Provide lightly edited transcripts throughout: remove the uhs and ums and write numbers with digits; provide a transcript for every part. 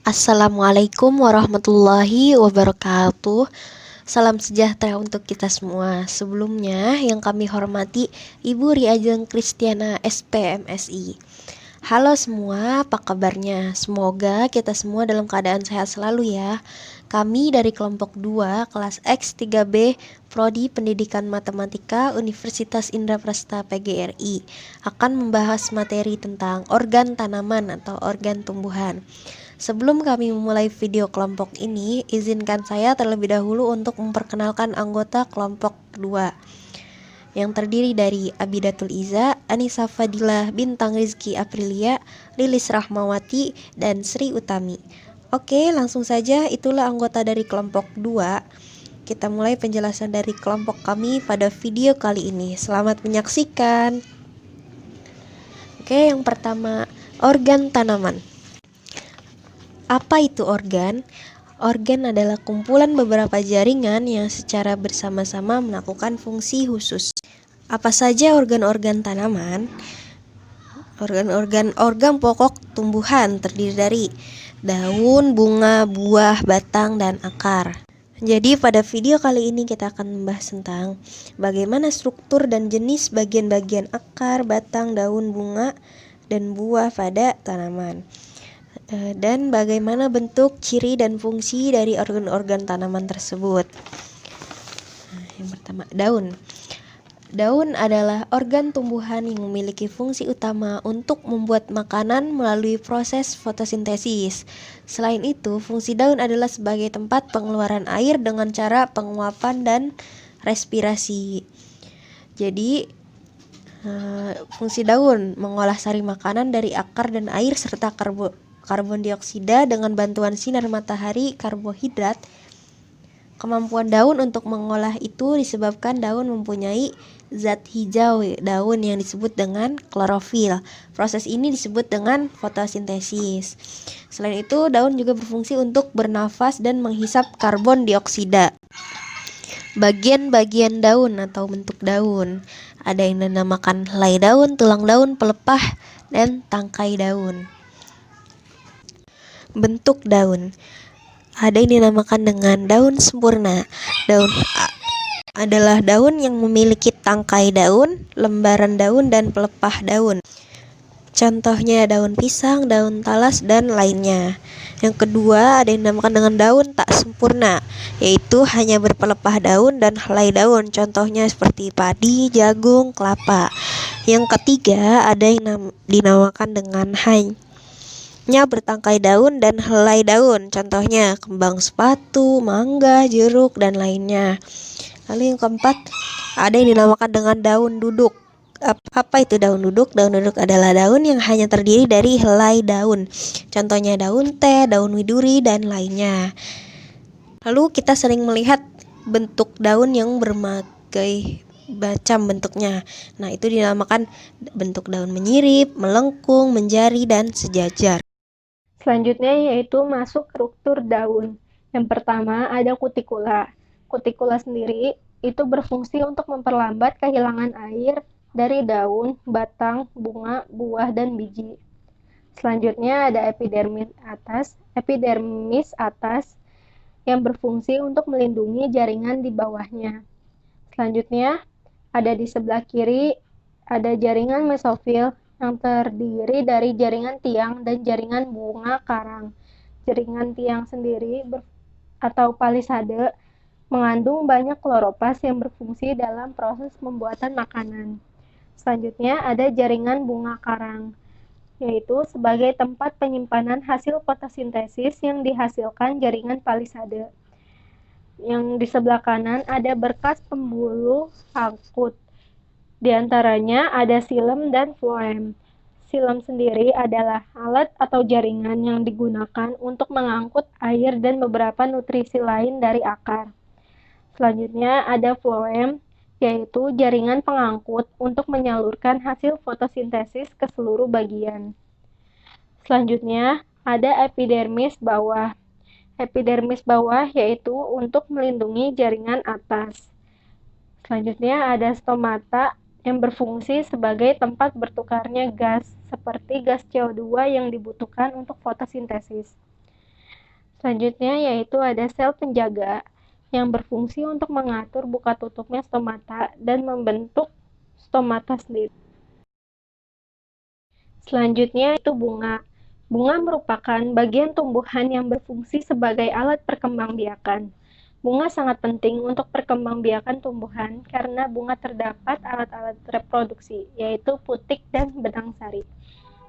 Assalamualaikum warahmatullahi wabarakatuh. Salam sejahtera untuk kita semua. Sebelumnya yang kami hormati Ibu Riajeng Kristiana SPMSI. Halo semua, apa kabarnya? Semoga kita semua dalam keadaan sehat selalu ya. Kami dari kelompok 2 kelas X3B Prodi Pendidikan Matematika Universitas Indraprasta PGRI akan membahas materi tentang organ tanaman atau organ tumbuhan. Sebelum kami memulai video kelompok ini, izinkan saya terlebih dahulu untuk memperkenalkan anggota kelompok 2 yang terdiri dari Abidatul Iza, Anissa Fadilah, Bintang Rizky Aprilia, Lilis Rahmawati, dan Sri Utami. Oke, langsung saja itulah anggota dari kelompok 2. Kita mulai penjelasan dari kelompok kami pada video kali ini. Selamat menyaksikan. Oke, yang pertama, organ tanaman. Apa itu organ? Organ adalah kumpulan beberapa jaringan yang secara bersama-sama melakukan fungsi khusus. Apa saja organ-organ tanaman? Organ pokok tumbuhan terdiri dari daun, bunga, buah, batang, dan akar. Jadi pada video kali ini kita akan membahas tentang bagaimana struktur dan jenis bagian-bagian akar, batang, daun, bunga, dan buah pada tanaman. Dan bagaimana bentuk, ciri, dan fungsi dari organ-organ tanaman tersebut. Yang pertama, daun. Daun adalah organ tumbuhan yang memiliki fungsi utama untuk membuat makanan melalui proses fotosintesis. Selain itu, fungsi daun adalah sebagai tempat pengeluaran air dengan cara penguapan dan respirasi. Jadi, fungsi daun mengolah sari makanan dari akar dan air serta karbon dioksida dengan bantuan sinar matahari, karbohidrat. Kemampuan daun untuk mengolah itu disebabkan daun mempunyai zat hijau daun yang disebut dengan klorofil. Proses ini disebut dengan fotosintesis. Selain itu, daun juga berfungsi untuk bernafas dan menghisap karbon dioksida. Bagian-bagian daun atau bentuk daun. Ada yang dinamakan helai daun, tulang daun, pelepah, dan tangkai daun. Bentuk daun. Ada yang dinamakan dengan daun sempurna. Daun adalah daun yang memiliki tangkai daun, lembaran daun, dan pelepah daun. Contohnya daun pisang, daun talas, dan lainnya. Yang kedua, ada yang dinamakan dengan daun tak sempurna, yaitu hanya berpelepah daun dan helai daun. Contohnya seperti padi, jagung, kelapa. Yang ketiga, ada yang dinamakan dengan hanya bertangkai daun dan helai daun. Contohnya kembang sepatu, mangga, jeruk, dan lainnya. Lalu yang keempat, ada yang dinamakan dengan daun duduk. Apa itu daun duduk? Daun duduk adalah daun yang hanya terdiri dari helai daun. Contohnya daun teh, daun widuri, dan lainnya. Lalu kita sering melihat bentuk daun yang berbagai macam bentuknya. Nah, itu dinamakan bentuk daun menyirip, melengkung, menjari, dan sejajar. Selanjutnya yaitu masuk struktur daun. Yang pertama ada kutikula. Kutikula sendiri itu berfungsi untuk memperlambat kehilangan air dari daun, batang, bunga, buah, dan biji. Selanjutnya ada epidermis atas. Epidermis atas yang berfungsi untuk melindungi jaringan di bawahnya. Selanjutnya ada di sebelah kiri ada jaringan mesofil yang terdiri dari jaringan tiang dan jaringan bunga karang. Jaringan tiang sendiri atau palisade mengandung banyak kloroplast yang berfungsi dalam proses pembuatan makanan. Selanjutnya ada jaringan bunga karang, yaitu sebagai tempat penyimpanan hasil fotosintesis yang dihasilkan jaringan palisade. Yang di sebelah kanan ada berkas pembuluh angkut. Di antaranya ada silem dan floem. Silem sendiri adalah alat atau jaringan yang digunakan untuk mengangkut air dan beberapa nutrisi lain dari akar. Selanjutnya ada floem, yaitu jaringan pengangkut untuk menyalurkan hasil fotosintesis ke seluruh bagian. Selanjutnya ada epidermis bawah. Epidermis bawah yaitu untuk melindungi jaringan atas. Selanjutnya ada stomata yang berfungsi sebagai tempat bertukarnya gas, seperti gas CO2 yang dibutuhkan untuk fotosintesis. Selanjutnya yaitu ada sel penjaga yang berfungsi untuk mengatur buka tutupnya stomata dan membentuk stomata sendiri. Selanjutnya itu bunga. Bunga merupakan bagian tumbuhan yang berfungsi sebagai alat perkembangbiakan. Bunga sangat penting untuk perkembangbiakan tumbuhan karena bunga terdapat alat-alat reproduksi, yaitu putik dan benang sari.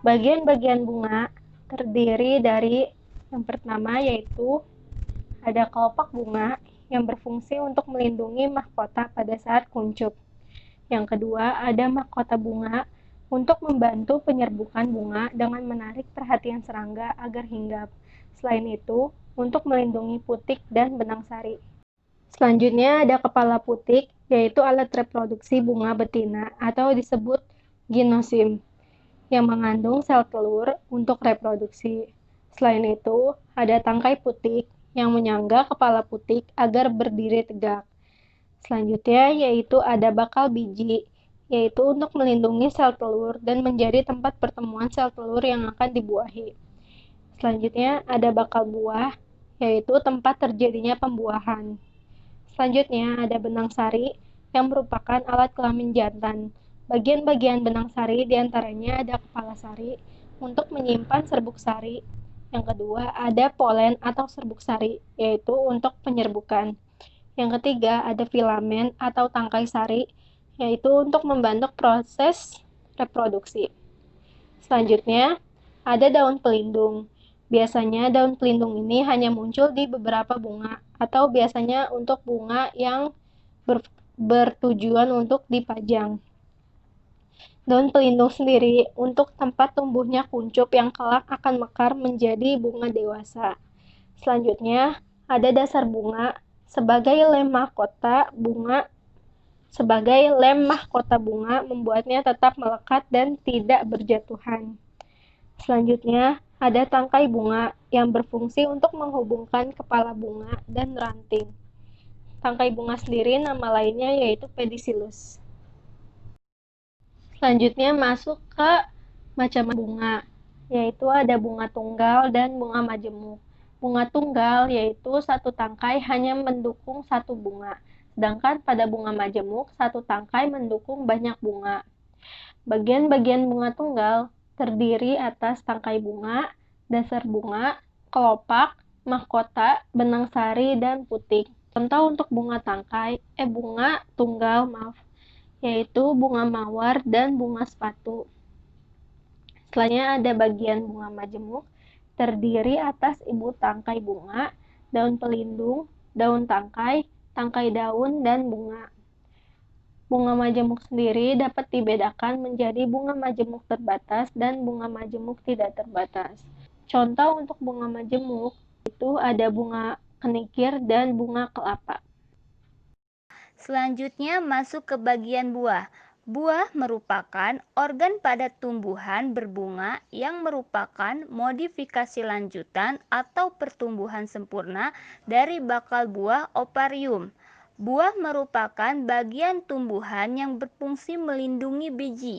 Bagian-bagian bunga terdiri dari yang pertama yaitu ada kelopak bunga yang berfungsi untuk melindungi mahkota pada saat kuncup. Yang kedua, ada mahkota bunga untuk membantu penyerbukan bunga dengan menarik perhatian serangga agar hinggap. Selain itu, untuk melindungi putik dan benang sari. Selanjutnya ada kepala putik, yaitu alat reproduksi bunga betina atau disebut ginosim, yang mengandung sel telur untuk reproduksi. Selain itu, ada tangkai putik yang menyangga kepala putik agar berdiri tegak. Selanjutnya yaitu ada bakal biji, yaitu untuk melindungi sel telur dan menjadi tempat pertemuan sel telur yang akan dibuahi. Selanjutnya ada bakal buah, yaitu tempat terjadinya pembuahan. Selanjutnya ada benang sari yang merupakan alat kelamin jantan. Bagian-bagian benang sari diantaranya ada kepala sari untuk menyimpan serbuk sari. Yang kedua ada polen atau serbuk sari, yaitu untuk penyerbukan. Yang ketiga, ada filamen atau tangkai sari, yaitu untuk membantu proses reproduksi. Selanjutnya, ada daun pelindung. Biasanya daun pelindung ini hanya muncul di beberapa bunga, atau biasanya untuk bunga yang bertujuan untuk dipajang. Daun pelindung sendiri untuk tempat tumbuhnya kuncup yang kelak akan mekar menjadi bunga dewasa. Selanjutnya, ada dasar bunga sebagai lem mahkota bunga membuatnya tetap melekat dan tidak berjatuhan. Selanjutnya, ada tangkai bunga yang berfungsi untuk menghubungkan kepala bunga dan ranting. Tangkai bunga sendiri nama lainnya yaitu pedicellus. Selanjutnya masuk ke macam bunga, yaitu ada bunga tunggal dan bunga majemuk. Bunga tunggal yaitu satu tangkai hanya mendukung satu bunga, sedangkan pada bunga majemuk satu tangkai mendukung banyak bunga. Bagian-bagian bunga tunggal terdiri atas tangkai bunga, dasar bunga, kelopak, mahkota, benang sari, dan putik. Contoh untuk bunga tunggal, yaitu bunga mawar dan bunga sepatu. Selanjutnya ada bagian bunga majemuk, terdiri atas ibu tangkai bunga, daun pelindung, daun tangkai, tangkai daun, dan bunga. Bunga majemuk sendiri dapat dibedakan menjadi bunga majemuk terbatas dan bunga majemuk tidak terbatas. Contoh untuk bunga majemuk itu ada bunga kenikir dan bunga kelapa. Selanjutnya masuk ke bagian buah. Buah merupakan organ pada tumbuhan berbunga yang merupakan modifikasi lanjutan atau pertumbuhan sempurna dari bakal buah oparium. Buah merupakan bagian tumbuhan yang berfungsi melindungi biji.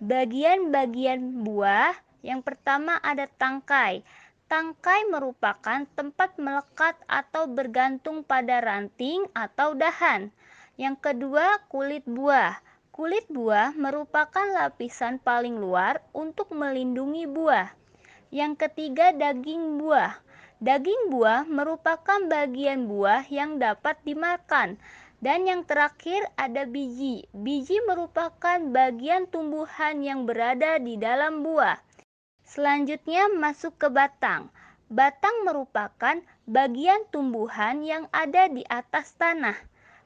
Bagian-bagian buah yang pertama ada tangkai. Tangkai merupakan tempat melekat atau bergantung pada ranting atau dahan. Yang kedua, kulit buah. Kulit buah merupakan lapisan paling luar untuk melindungi buah. Yang ketiga, daging buah. Daging buah merupakan bagian buah yang dapat dimakan. Dan yang terakhir ada biji. Biji merupakan bagian tumbuhan yang berada di dalam buah. Selanjutnya masuk ke batang. Batang merupakan bagian tumbuhan yang ada di atas tanah.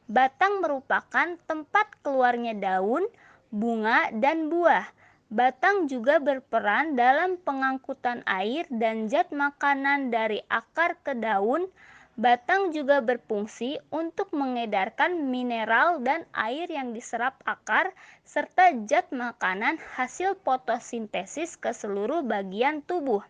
Batang merupakan tempat keluarnya daun, bunga, dan buah. Batang juga berperan dalam pengangkutan air dan zat makanan dari akar ke daun. Batang juga berfungsi untuk mengedarkan mineral dan air yang diserap akar serta zat makanan hasil fotosintesis ke seluruh bagian tubuh.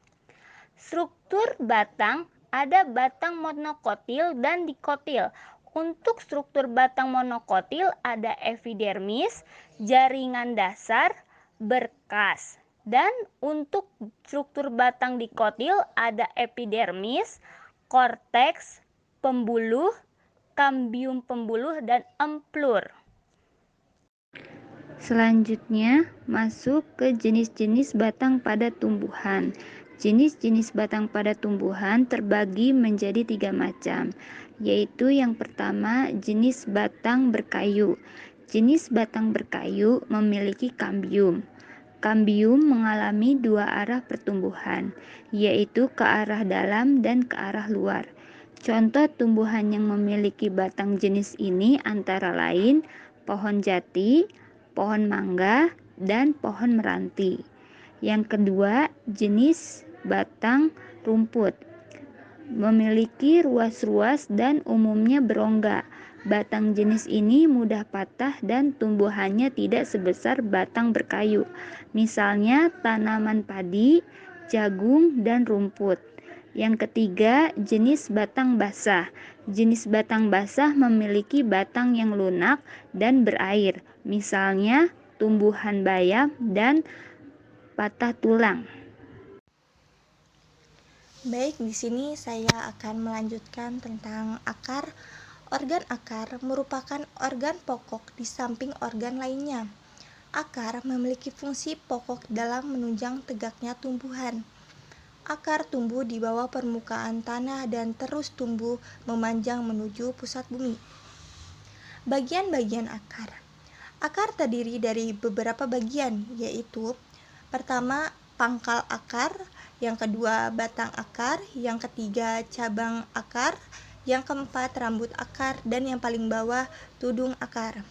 Struktur batang ada batang monokotil dan dikotil. Untuk struktur batang monokotil ada epidermis, jaringan dasar, berkas. Dan untuk struktur batang dikotil ada epidermis, korteks, pembuluh, kambium pembuluh, dan emplur. Selanjutnya, masuk ke jenis-jenis batang pada tumbuhan. Jenis-jenis batang pada tumbuhan terbagi menjadi 3 macam, yaitu yang pertama jenis batang berkayu. Jenis batang berkayu memiliki kambium. Kambium mengalami 2 arah pertumbuhan, yaitu ke arah dalam dan ke arah luar. Contoh tumbuhan yang memiliki batang jenis ini antara lain pohon jati, pohon mangga, dan pohon meranti. Yang kedua, jenis batang rumput. Memiliki ruas-ruas dan umumnya berongga. Batang jenis ini mudah patah dan tumbuhannya tidak sebesar batang berkayu. Misalnya tanaman padi, jagung, dan rumput. Yang ketiga, jenis batang basah. Jenis batang basah memiliki batang yang lunak dan berair. Misalnya tumbuhan bayam dan patah tulang. Baik, di sini saya akan melanjutkan tentang akar. Organ akar merupakan organ pokok di samping organ lainnya. Akar memiliki fungsi pokok dalam menunjang tegaknya tumbuhan. Akar tumbuh di bawah permukaan tanah dan terus tumbuh memanjang menuju pusat bumi. Bagian-bagian akar. Akar terdiri dari beberapa bagian, yaitu pertama pangkal akar, yang kedua batang akar, yang ketiga cabang akar, yang keempat rambut akar, dan yang paling bawah tudung akar.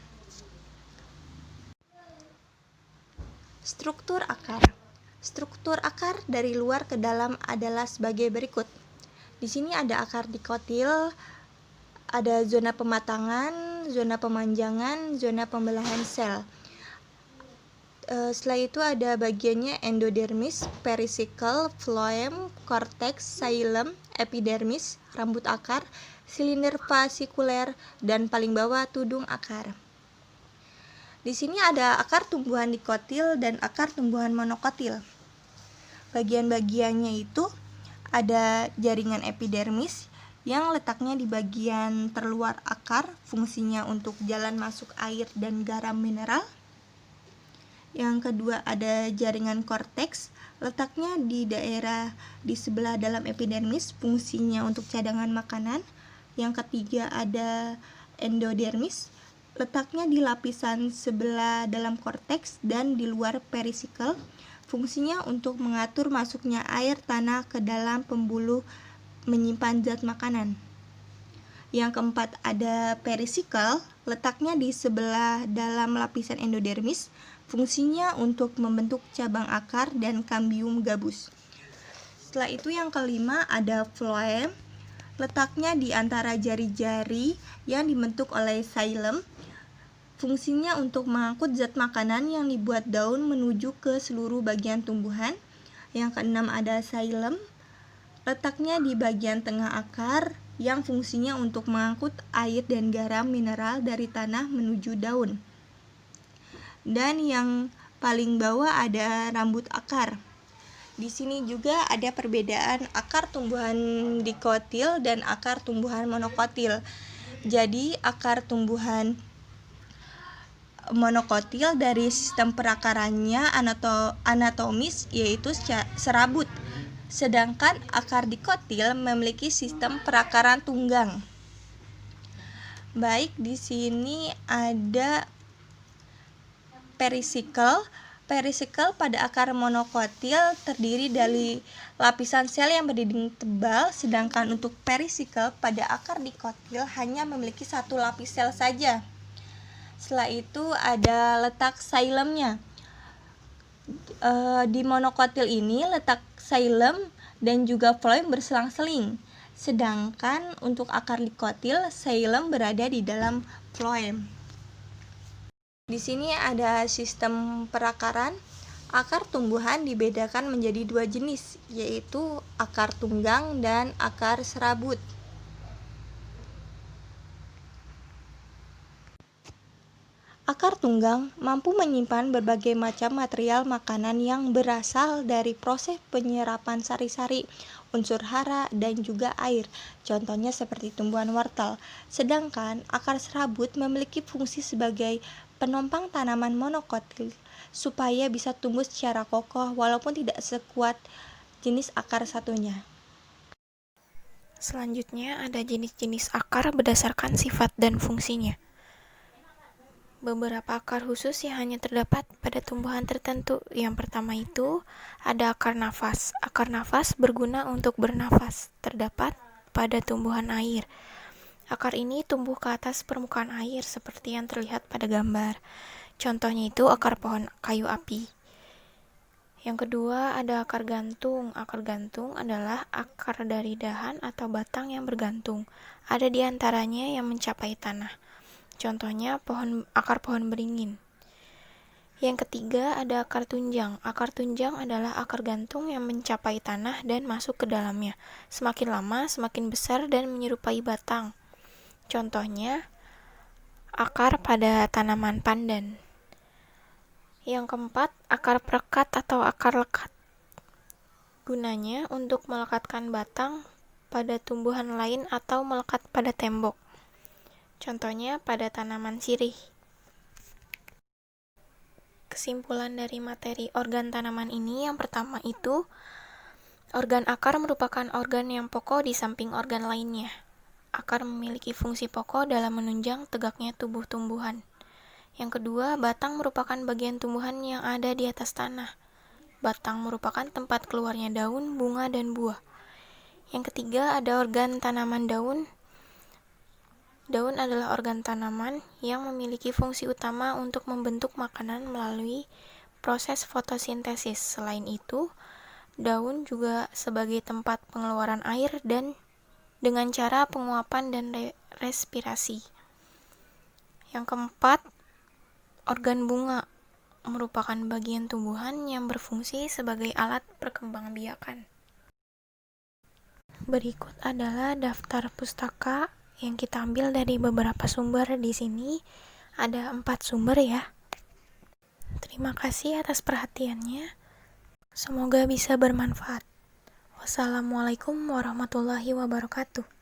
Struktur akar. Struktur akar dari luar ke dalam adalah sebagai berikut. Di sini ada akar dikotil, ada zona pematangan, zona pemanjangan, zona pembelahan sel. Setelah itu ada bagiannya endodermis, perisikal, phloem, korteks, xilem, epidermis, rambut akar, silinder fasikuler, dan paling bawah tudung akar. Di sini ada akar tumbuhan dikotil dan akar tumbuhan monokotil. Bagian-bagiannya itu ada jaringan epidermis yang letaknya di bagian terluar akar, fungsinya untuk jalan masuk air dan garam mineral. Yang kedua ada jaringan korteks, letaknya di daerah di sebelah dalam epidermis, fungsinya untuk cadangan makanan. Yang ketiga ada endodermis, letaknya di lapisan sebelah dalam korteks dan di luar perisikal, fungsinya untuk mengatur masuknya air tanah ke dalam pembuluh menyimpan zat makanan. Yang keempat ada perisikal, letaknya di sebelah dalam lapisan endodermis, fungsinya untuk membentuk cabang akar dan kambium gabus. Setelah itu yang kelima ada phloem, letaknya di antara jari-jari yang dibentuk oleh xilem, fungsinya untuk mengangkut zat makanan yang dibuat daun menuju ke seluruh bagian tumbuhan. Yang keenam ada xilem, letaknya di bagian tengah akar yang fungsinya untuk mengangkut air dan garam mineral dari tanah menuju daun. Dan yang paling bawah ada rambut akar. Di sini juga ada perbedaan akar tumbuhan dikotil dan akar tumbuhan monokotil. Jadi akar tumbuhan monokotil dari sistem perakarannya anatomis yaitu serabut. Sedangkan akar dikotil memiliki sistem perakaran tunggang. Baik, di sini ada perisikal. Perisikal pada akar monokotil terdiri dari lapisan sel yang berdinding tebal, sedangkan untuk perisikal pada akar dikotil hanya memiliki satu lapis sel saja. Setelah itu ada letak xilemnya. Di monokotil ini letak xilem dan juga phloem berselang-seling, sedangkan untuk akar dikotil xilem berada di dalam phloem. Di sini ada sistem perakaran. Akar tumbuhan dibedakan menjadi 2 jenis, yaitu akar tunggang dan akar serabut. Akar tunggang mampu menyimpan berbagai macam material makanan yang berasal dari proses penyerapan sari-sari. unsur hara, dan juga air. Contohnya seperti tumbuhan wortel. Sedangkan akar serabut memiliki fungsi sebagai penopang tanaman monokotil supaya bisa tumbuh secara kokoh walaupun tidak sekuat jenis akar satunya. Selanjutnya ada jenis-jenis akar berdasarkan sifat dan fungsinya. Beberapa akar khusus yang hanya terdapat pada tumbuhan tertentu. Yang pertama itu ada akar nafas. Akar nafas berguna untuk bernafas, terdapat pada tumbuhan air. Akar ini tumbuh ke atas permukaan air seperti yang terlihat pada gambar. Contohnya itu akar pohon kayu api. Yang kedua ada akar gantung. Akar gantung adalah akar dari dahan atau batang yang bergantung. Ada di antaranya yang mencapai tanah. Contohnya akar pohon beringin. Yang ketiga ada akar tunjang. Akar tunjang adalah akar gantung yang mencapai tanah dan masuk ke dalamnya. Semakin lama semakin besar dan menyerupai batang. Contohnya akar pada tanaman pandan. Yang keempat, akar perekat atau akar lekat. Gunanya untuk melekatkan batang pada tumbuhan lain atau melekat pada tembok. Contohnya pada tanaman sirih. Kesimpulan dari materi organ tanaman ini, yang pertama itu, organ akar merupakan organ yang pokok di samping organ lainnya. Akar memiliki fungsi pokok dalam menunjang tegaknya tubuh tumbuhan. Yang kedua, batang merupakan bagian tumbuhan yang ada di atas tanah. Batang merupakan tempat keluarnya daun, bunga, dan buah. Yang ketiga, ada organ tanaman daun. Daun adalah organ tanaman yang memiliki fungsi utama untuk membentuk makanan melalui proses fotosintesis. Selain itu, daun juga sebagai tempat pengeluaran air dan dengan cara penguapan dan respirasi. Yang keempat, organ bunga merupakan bagian tumbuhan yang berfungsi sebagai alat perkembangbiakan. Berikut adalah daftar pustaka yang kita ambil dari beberapa sumber. Di sini ada 4 sumber ya. Terima kasih atas perhatiannya. Semoga bisa bermanfaat. Wassalamualaikum warahmatullahi wabarakatuh.